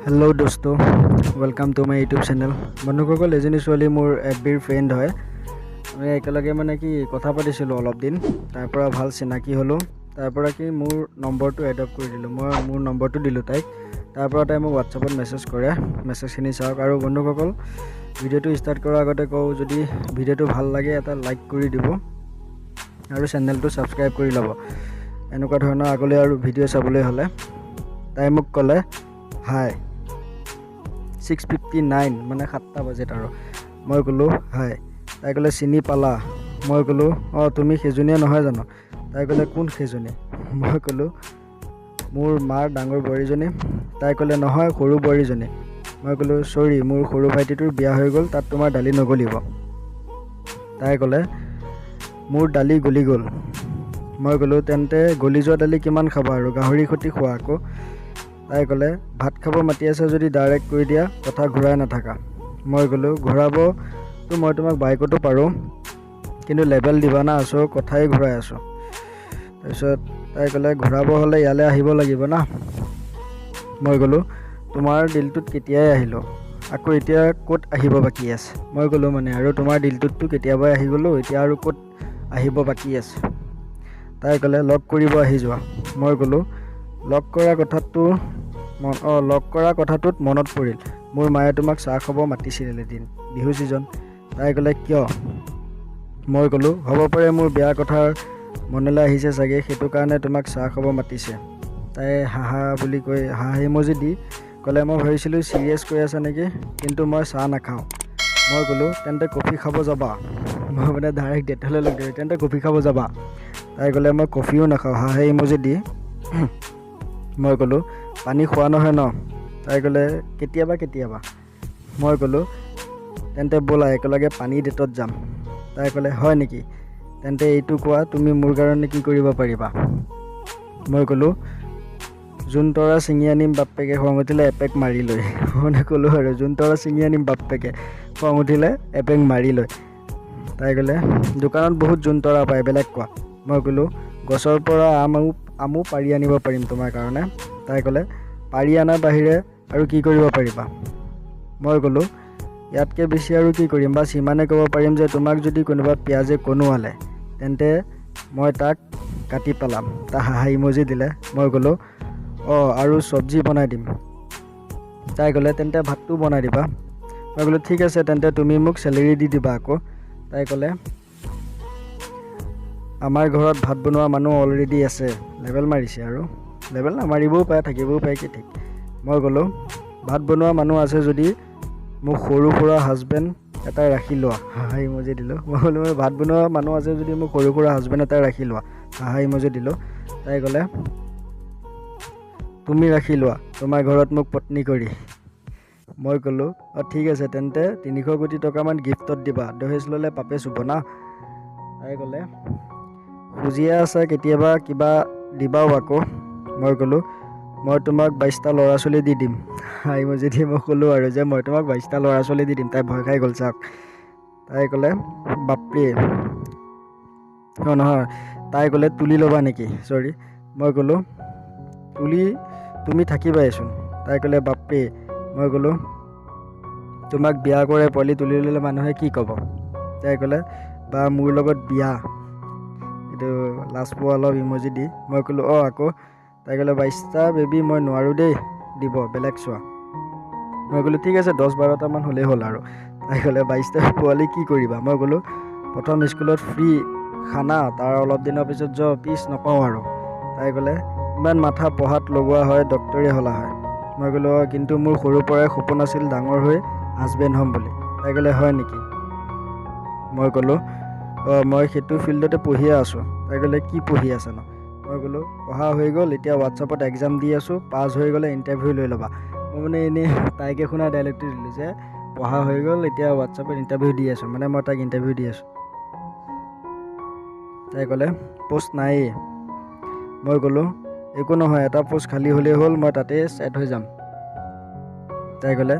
Hello' দোস্ত, welcome to my YouTube channel. বন্ধুসকল, এজনী ছোৱালী মোৰ FBৰ ফ্ৰেণ্ড হয়। আমি একেলগে কথা পাতিছিলোঁ অলপ দিন, তাৰ পৰা ভাল চিনাকি হ'লোঁ। তাৰ পৰা মোৰ নম্বৰটো এডপ্ট কৰি দিলোঁ। মই মোৰ নম্বৰটো দিলোঁ তাইক। তাৰ পৰা তাই মোক হোৱাটছআপত মেছেজ কৰে। মেছেজখিনি চাওক। আৰু বন্ধুসকল, ভিডিঅ'টো ষ্টাৰ্ট কৰাৰ আগতে কওঁ, যদি ভিডিঅ'টো ভাল লাগে এটা লাইক কৰি দিব আৰু চেনেলটো ছাবস্ক্ৰাইব কৰি ল'ব। এনেকুৱা ধৰণৰ আগলৈ আৰু ভিডিঅ' চাবলৈ হ'লে। তাই মোক ক'লে হাই 6:59, মানে 7টা বজাত। আৰু মই ক'লোঁ হাই। তাই ক'লে চিনি পালা? মই ক'লোঁ অঁ, তুমি সেইজনীয়ে নহয় জানো? তাই ক'লে কোন সেইজনী? মই ক'লোঁ মোৰ মাৰ ডাঙৰ বোৱাৰীজনী। তাই ক'লে নহয়, সৰু বোৱাৰীজনী। মই ক'লোঁ চৰি, মোৰ সৰু ভাইটিটোৰ বিয়া হৈ গ'ল, তাত তোমাৰ দালি নগলিব। তাই ক'লে মোৰ দালি গলি গ'ল। মই ক'লোঁ তেন্তে গলি যোৱা দালি কিমান খাবা আৰু গাহৰি সৈতে খোৱা আকৌ। তাই ক'লে ভাত খাব মাতি আছে যদি ডাইৰেক্ট কৈ দিয়া, কথা ঘূৰাই নাথাকা। মই ক'লোঁ ঘূৰাবতো মই তোমাক বাইকতো পাৰোঁ, কিন্তু লেবেল দিবা না, চ' কথাই ঘূৰাই আছোঁ। তাৰপিছত তাই ক'লে ঘূৰাব হ'লে ইয়ালৈ আহিব লাগিব না। মই ক'লোঁ তোমাৰ দিলটোত কেতিয়াই আহিলোঁ, আকৌ এতিয়া ক'ত আহিব বাকী আছে? মই ক'লোঁ আৰু তোমাৰ দিলটোততো কেতিয়াবাই আহি গ'লোঁ, এতিয়া আৰু ক'ত আহিব বাকী আছে? তাই ক'লে লগ কৰিব আহি যোৱা। মই ক'লোঁ লগ কৰা কথাটোত মনত পৰিল, মোৰ মায়ে তোমাক চাহ খাব মাতিছিল এদিন, বিহু ছিজন। তাই ক'লে কিয়? মই ক'লোঁ হ'ব পাৰে মোৰ বেয়া কথাৰ মনলৈ আহিছে চাগে, সেইটো কাৰণে তোমাক চাহ খাব মাতিছে। তাই হাহা বুলি কৈ হাঁহ ইমজি দি ক'লে মই ভাবিছিলোঁ চিৰিয়াছ কৈ আছা নেকি, কিন্তু মই চাহ নাখাওঁ। মই ক'লোঁ তেন্তে কফি খাব যাবা? মই ডাইৰেক্ট ডেটলৈ লগ দিলোঁ, তেন্তে কফি খাব যাবা? তাই ক'লে মই কফিও নাখাওঁ, হাঁহ ইমজি দি। মই ক'লোঁ পানী খোৱা নহয় ন? তাই ক'লে কেতিয়াবা কেতিয়াবা। মই ক'লোঁ তেন্তে ব'লা একেলগে পানী ডেটত যাম। তাই ক'লে হয় নেকি? তেন্তে এইটো কোৱা তুমি মোৰ কাৰণে কি কৰিব পাৰিবা? মই ক'লোঁ যোন তৰা ছিঙি আনিম বাপ্পেকে খং উঠিলে এপেক মাৰি লৈ। ক'লোঁ আৰু যোন তৰা ছিঙি আনিম বাপ্পেকে খং উঠিলে এপেক মাৰি লৈ। তাই ক'লে দোকানত বহুত যোন তৰা পায়, বেলেগ কোৱা। মই ক'লোঁ গছৰ পৰা আমো পাৰি আনিব পাৰিম তোমাৰ কাৰণে। তাই ক'লে পাৰি অনাৰ বাহিৰে আৰু কি কৰিব পাৰিবা? মই ক'লোঁ ইয়াতকৈ বেছি আৰু কি কৰিম, বাছ ইমানে ক'ব পাৰিম যে তোমাক যদি কোনোবা পিঁয়াজে কনুৱালে তেন্তে মই তাক কাটি পেলাম। তাই হাঁহা ইমজি দিলে। মই ক'লোঁ অঁ, আৰু চব্জি বনাই দিম। তাই ক'লে তেন্তে ভাতটো বনাই দিবা। মই ক'লোঁ ঠিক আছে, তেন্তে তুমি মোক চেলেৰি দি দিবা আকৌ। তাই ক'লে আমাৰ ঘৰত ভাত বনোৱা মানুহ অলৰেডি আছে। লেবেল মাৰিছে, আৰু লেবেল নামাৰিবও পাৰে, থাকিবও পাৰে, কি ঠিক। মই ক'লোঁ ভাত বনোৱা মানুহ আছে যদি মোক সৰু সুৰা হাজবেণ্ড এটা ৰাখি লোৱা, হাঁহা ইমজি দিলোঁ। মই ক'লোঁ ভাত বনোৱা মানুহ আছে যদি মোক সৰু সুৰা হাজবেণ্ড এটা ৰাখি লোৱা, হাঁহা ইমজি দিলোঁ। তাই ক'লে তুমি ৰাখি লোৱা তোমাৰ ঘৰত মোক পত্নী কৰি। মই ক'লোঁ অঁ ঠিক আছে, তেন্তে 300 কোটি টকামান গিফ্টত দিবা, দহেজ ল'লে পাপে চুব না। তাই ক'লে খুজিয়ে আছা কেতিয়াবা কিবা দিবাও আকৌ। মই ক'লোঁ মই তোমাক 22টা ল'ৰা ছোৱালী দি দিম, হাঁহা ইমজি দি মই ক'লোঁ আৰু যে মই তোমাক 22টা ল'ৰা ছোৱালী দি দিম। তাই ভয় খাই গ'ল চাওক। তাই ক'লে বাপৰে, অঁ নহয়, তাই ক'লে তুলি ল'বা নেকি? চৰি, মই ক'লোঁ তুলি তুমি থাকিবাইচোন। তাই ক'লে বাপৰে। মই ক'লোঁ তোমাক বিয়া কৰে পোৱালি তুলি ল'লে মানুহে কি ক'ব? তাই ক'লে বা মোৰ লগত বিয়া, এইটো লাজ পোৱা অলপ ইমজি দি। মই ক'লোঁ অঁ আকৌ। তাই ক'লে 22টা বেবী মই নোৱাৰোঁ দেই দিব, বেলেগ চোৱা। মই ক'লোঁ ঠিক আছে, 10-12টামান হ'লেই হ'ল আৰু। তাই ক'লে 22টা পোৱালি কি কৰিবা? মই ক'লোঁ প্ৰথম স্কুলত ফ্ৰী খানা, তাৰ অলপ দিনৰ পিছত পিছ নকওঁ আৰু। তাই ক'লে ইমান মাথা পঢ়াত লগোৱা হয়, ডক্তৰে হ'লা হয়। মই ক'লোঁ অঁ, কিন্তু মোৰ সৰুৰ পৰাই সপোন আছিল ডাঙৰ হৈ হাজবেণ্ড হ'ম বুলি। তাই ক'লে হয় নেকি? মই ক'লোঁ অঁ, মই সেইটো ফিল্ডতে পঢ়িয়ে আছোঁ। তাই ক'লে কি পঢ়ি আছানো? মই ক'লোঁ পঢ়া হৈ গ'ল, এতিয়া হোৱাটছআপত এক্সাম দি আছোঁ, পাছ হৈ গ'লে ইণ্টাৰভিউ লৈ ল'বা। মই এনেই তাইকে শুনা ডাইলগটো দিলোঁ যে পঢ়া হৈ গ'ল, এতিয়া হোৱাটছআপত ইণ্টাৰভিউ দি আছোঁ, মানে মই তাইক ইণ্টাৰভিউ দি আছোঁ। তাই ক'লে পষ্ট নায়েই। মই ক'লোঁ একো নহয়, এটা পষ্ট খালী হ'লেই হ'ল, মই তাতে ছেট হৈ যাম। তাই ক'লে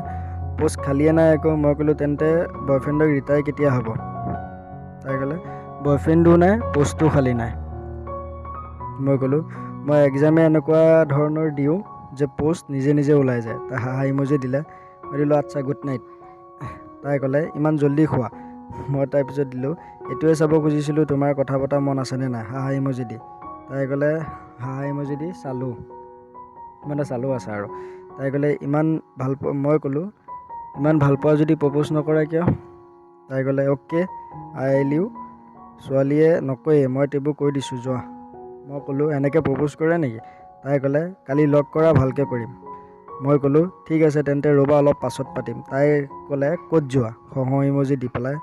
পষ্ট খালীয়ে নাই আকৌ। মই ক'লোঁ তেন্তে বয়ফ্ৰেণ্ডক ৰিটায়াৰ কেতিয়া হ'ব? তাই ক'লে বয়ফ্ৰেণ্ডো নাই, পষ্টো খালী নাই। মই ক'লোঁ মই এক্সামে এনেকুৱা ধৰণৰ দিওঁ যে পোষ্ট নিজে নিজে ওলাই যায়। তাই হাঁহা ইমজি দিলে। মই দিলোঁ আচ্ছা গুড নাইট। তাই ক'লে ইমান জল্দি খোৱা। মই তাৰপিছত দিলোঁ এইটোৱে চাব খুজিছিলোঁ তোমাৰ কথা পতা মন আছেনে নাই, হাঁহা ইমজি দি। তাই ক'লে হাঁহা ইমজি দি চালোঁ, মানে চালোঁ আছে আৰু। তাই ক'লে ইমান ভাল পোৱা, মই ক'লোঁ ইমান ভাল পোৱা যদি প্ৰপ'জ নকৰা কিয়? তাই ক'লে অ'কে আই এল ইউ। ছোৱালীয়ে নকয়ে, মই এইবোৰ কৈ দিছোঁ যোৱা। মই ক'লোঁ এনেকৈ প্ৰপ'জ কৰে নেকি? তাই ক'লে কালি লগ কৰা ভালকৈ কৰিম। মই ক'লোঁ ঠিক আছে তেন্তে ৰ'বা অলপ পাছত পাতিম। তাই ক'লে ক'ত যোৱা, হহ ইমজি দি পেলাই।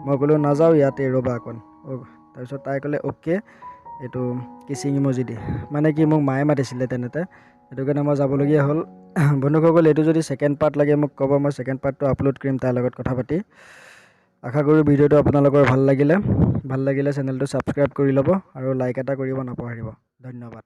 মই ক'লোঁ নাযাওঁ ইয়াতে ৰ'বা অকণ। তাৰপিছত তাই ক'লে অ'কে এইটো কিচিং ইমজি দি, মানে কি মোক মায়ে মাতিছিলে তেনেতে, সেইটো কাৰণে মই যাবলগীয়া হ'ল। বন্ধুসকল এইটো যদি ছেকেণ্ড পাৰ্ট লাগে মোক ক'ব, মই ছেকেণ্ড পাৰ্টটো আপলোড কৰিম তাইৰ লগত কথা পাতি। আশা কৰোঁ ভিডিঅ'টো আপোনালোকৰ ভাল লাগিলে চেনেলটো ছাবস্ক্ৰাইব কৰি ল'ব আৰু লাইক এটা কৰিব নাপাহৰিব। ধন্যবাদ।